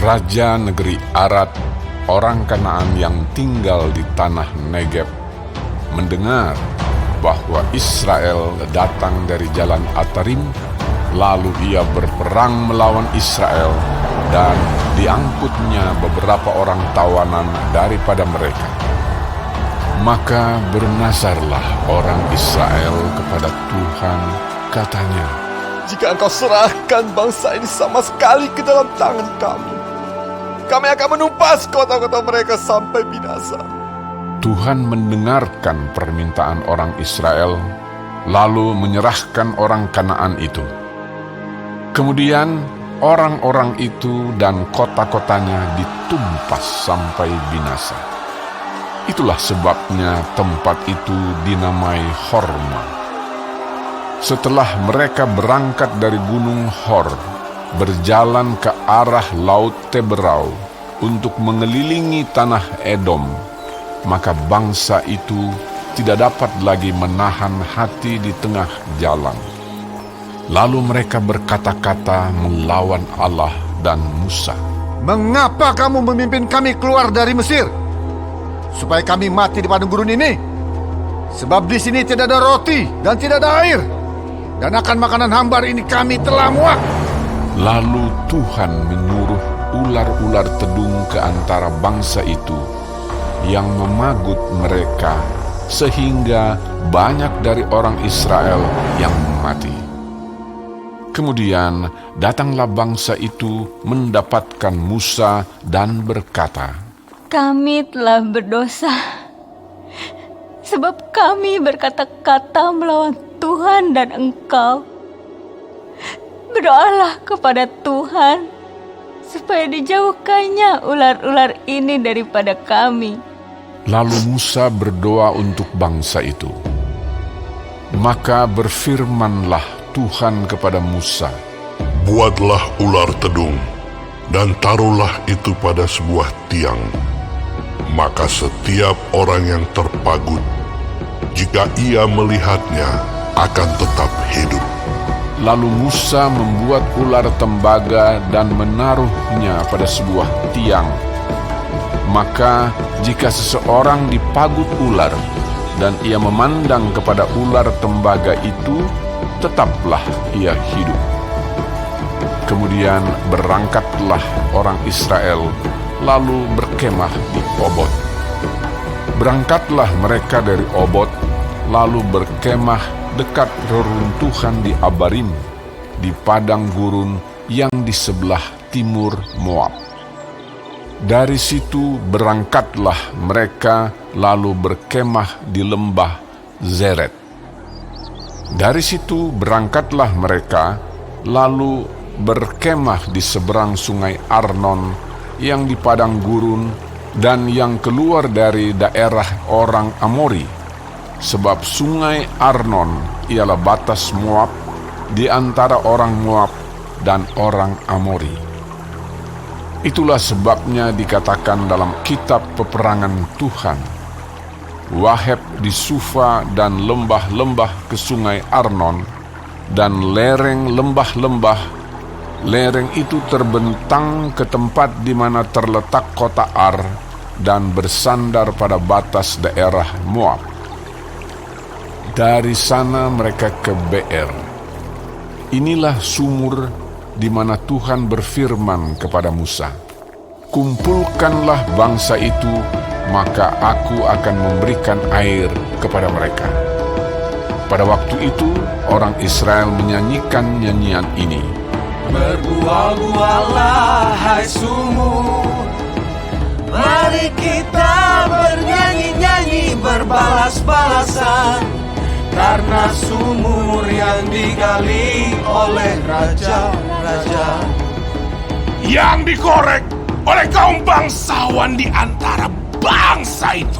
Raja negeri Arad, orang Kanaan yang tinggal di tanah Negeb, mendengar bahwa Israel datang dari jalan Atarim, lalu ia berperang melawan Israel dan diangkutnya beberapa orang tawanan daripada mereka. Maka bernazarlah orang Israel kepada Tuhan, katanya, "Jika engkau serahkan bangsa ini sama sekali ke dalam tangan kami akan menumpas kota-kota mereka sampai binasa." Tuhan mendengarkan permintaan orang Israel, lalu menyerahkan orang Kanaan itu. Kemudian orang-orang itu dan kota-kotanya ditumpas sampai binasa. Itulah sebabnya tempat itu dinamai Horma. Setelah mereka berangkat dari gunung Hor, berjalan ke arah Laut Teberau untuk mengelilingi tanah Edom, maka bangsa itu tidak dapat lagi menahan hati di tengah jalan. Lalu mereka berkata-kata melawan Allah dan Musa. "Mengapa kamu memimpin kami keluar dari Mesir? Supaya kami mati di padang gurun ini? Sebab di sini tidak ada roti dan tidak ada air, dan akan makanan hambar ini kami telah muak." Lalu Tuhan menyuruh ular-ular tedung ke antara bangsa itu yang memagut mereka, sehingga banyak dari orang Israel yang mati. Kemudian datanglah bangsa itu mendapatkan Musa dan berkata, "Kami telah berdosa, sebab kami berkata-kata melawan Tuhan dan Engkau. Berdoalah kepada Tuhan, supaya dijauhkannya ular-ular ini daripada kami." Lalu Musa berdoa untuk bangsa itu. Maka berfirmanlah Tuhan kepada Musa, "Buatlah ular tedung, dan taruhlah itu pada sebuah tiang. Maka setiap orang yang terpagut, jika ia melihatnya, akan tetap hidup." Lalu Musa membuat ular tembaga dan menaruhnya pada sebuah tiang. Maka jika seseorang dipagut ular dan ia memandang kepada ular tembaga itu, tetaplah ia hidup. Kemudian berangkatlah orang Israel, lalu berkemah di Obot. Berangkatlah mereka dari Obot, lalu berkemah dekat reruntuhan di Abarim, di padang gurun yang di sebelah timur Moab. Dari situ berangkatlah mereka, lalu berkemah di lembah Zeret. Dari situ berangkatlah mereka, lalu berkemah di seberang sungai Arnon yang di padang gurun dan yang keluar dari daerah orang Amori, sebab sungai Arnon ialah batas Moab di antara orang Moab dan orang Amori. Itulah sebabnya dikatakan dalam kitab peperangan Tuhan, Waheb di Sufa dan lembah-lembah ke sungai Arnon, dan lereng lembah-lembah. Lereng itu terbentang ke tempat di mana terletak kota Ar dan bersandar pada batas daerah Moab. Dari sana mereka ke Beer. Inilah sumur di mana Tuhan berfirman kepada Musa, "Kumpulkanlah bangsa itu, maka aku akan memberikan air kepada mereka." Pada waktu itu orang Israel menyanyikan nyanyian ini, "Berbual-buallah hai sumur, mari kita bernyanyi-nyanyi berbalas-balasan, karena sumur yang digali oleh raja-raja, yang dikorek oleh kaum bangsawan di antara bangsa itu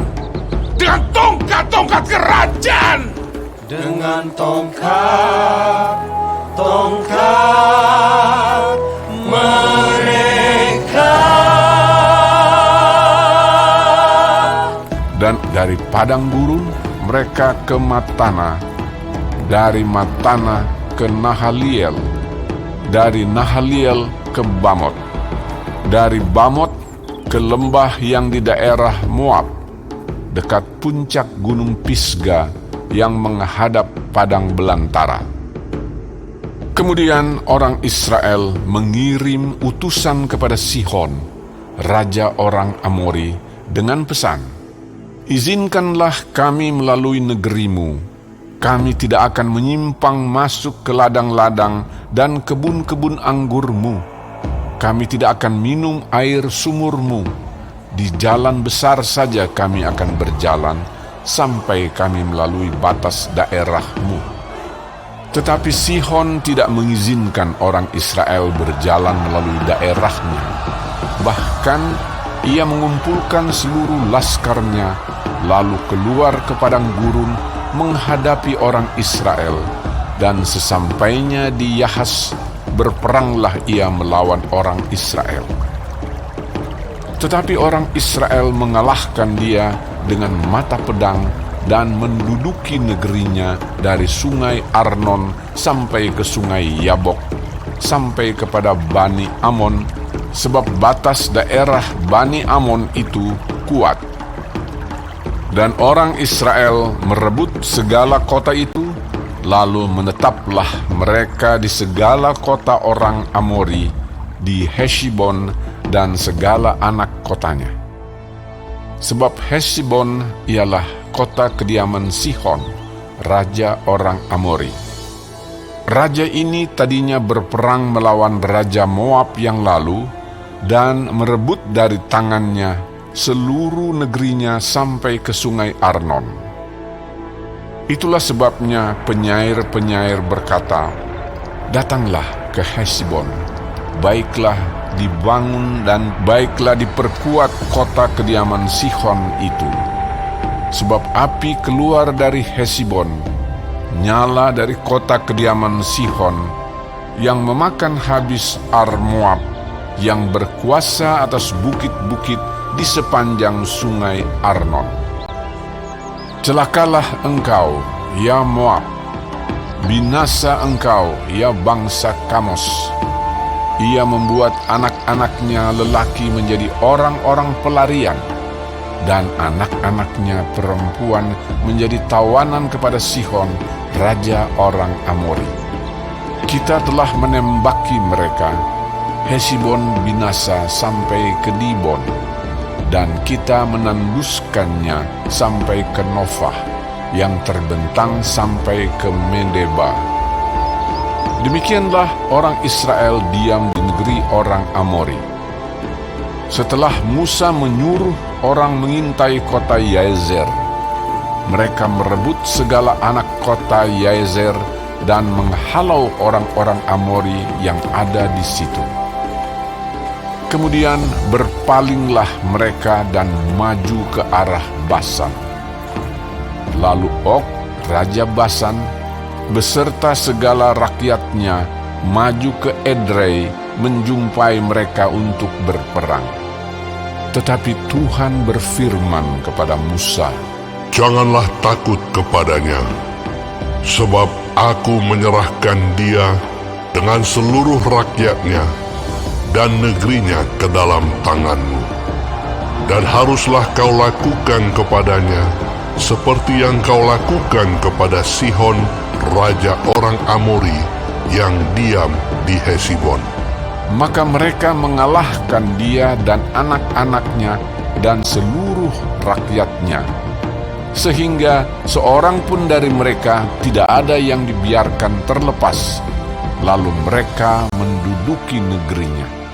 dengan tongkat-tongkat kerajaan, dengan tongkat mereka." Dan dari padang gurun mereka ke Matana, dari Matana ke Nahaliel, dari Nahaliel ke Bamot, dari Bamot ke lembah yang di daerah Moab, dekat puncak gunung Pisga yang menghadap padang belantara. Kemudian orang Israel mengirim utusan kepada Sihon, raja orang Amori, dengan pesan, "Izinkanlah kami melalui negerimu. Kami tidak akan menyimpang masuk ke ladang-ladang dan kebun-kebun anggurmu. Kami tidak akan minum air sumurmu. Di jalan besar saja kami akan berjalan sampai kami melalui batas daerahmu." Tetapi Sihon tidak mengizinkan orang Israel berjalan melalui daerahnya. Bahkan ia mengumpulkan seluruh laskarnya, lalu keluar ke padang gurun menghadapi orang Israel, dan sesampainya di Yahas, berperanglah ia melawan orang Israel. Tetapi orang Israel mengalahkan dia dengan mata pedang dan menduduki negerinya dari sungai Arnon sampai ke sungai Yabok, sampai kepada Bani Amon, sebab batas daerah Bani Amon itu kuat. Dan orang Israel merebut segala kota itu, lalu menetaplah mereka di segala kota orang Amori, di Heshbon dan segala anak kotanya. Sebab Heshbon ialah kota kediaman Sihon, raja orang Amori. Raja ini tadinya berperang melawan raja Moab yang lalu dan merebut dari tangannya seluruh negerinya sampai ke sungai Arnon. Itulah sebabnya penyair-penyair berkata, "Datanglah ke Heshbon, baiklah dibangun dan baiklah diperkuat kota kediaman Sihon itu. Sebab api keluar dari Heshbon, nyala dari kota kediaman Sihon, yang memakan habis Ar-Moab, yang berkuasa atas bukit-bukit di sepanjang sungai Arnon. Celakalah engkau, ya Moab! Binasa engkau, ya bangsa Kamos! Ia membuat anak-anaknya lelaki menjadi orang-orang pelarian, dan anak-anaknya perempuan menjadi tawanan kepada Sihon, raja orang Amori. Kita telah menembaki mereka, Heshbon binasa sampai ke Dibon, dan kita menanduskannya sampai ke Nofah, yang terbentang sampai ke Medeba. Demikianlah orang Israel diam di negeri orang Amori. Setelah Musa menyuruh orang mengintai kota Yaezer, mereka merebut segala anak kota Yaezer dan menghalau orang-orang Amori yang ada di situ. Kemudian berpalinglah mereka dan maju ke arah Basan. Lalu Og, raja Basan, beserta segala rakyatnya maju ke Edrei menjumpai mereka untuk berperang. Tetapi Tuhan berfirman kepada Musa, "Janganlah takut kepadanya, sebab aku menyerahkan dia dengan seluruh rakyatnya dan negerinya ke dalam tanganmu. Dan haruslah kau lakukan kepadanya seperti yang kau lakukan kepada Sihon, raja orang Amori, yang diam di Heshbon." Maka mereka mengalahkan dia dan anak-anaknya dan seluruh rakyatnya, sehingga seorang pun dari mereka tidak ada yang dibiarkan terlepas. Lalu mereka menduduki negerinya.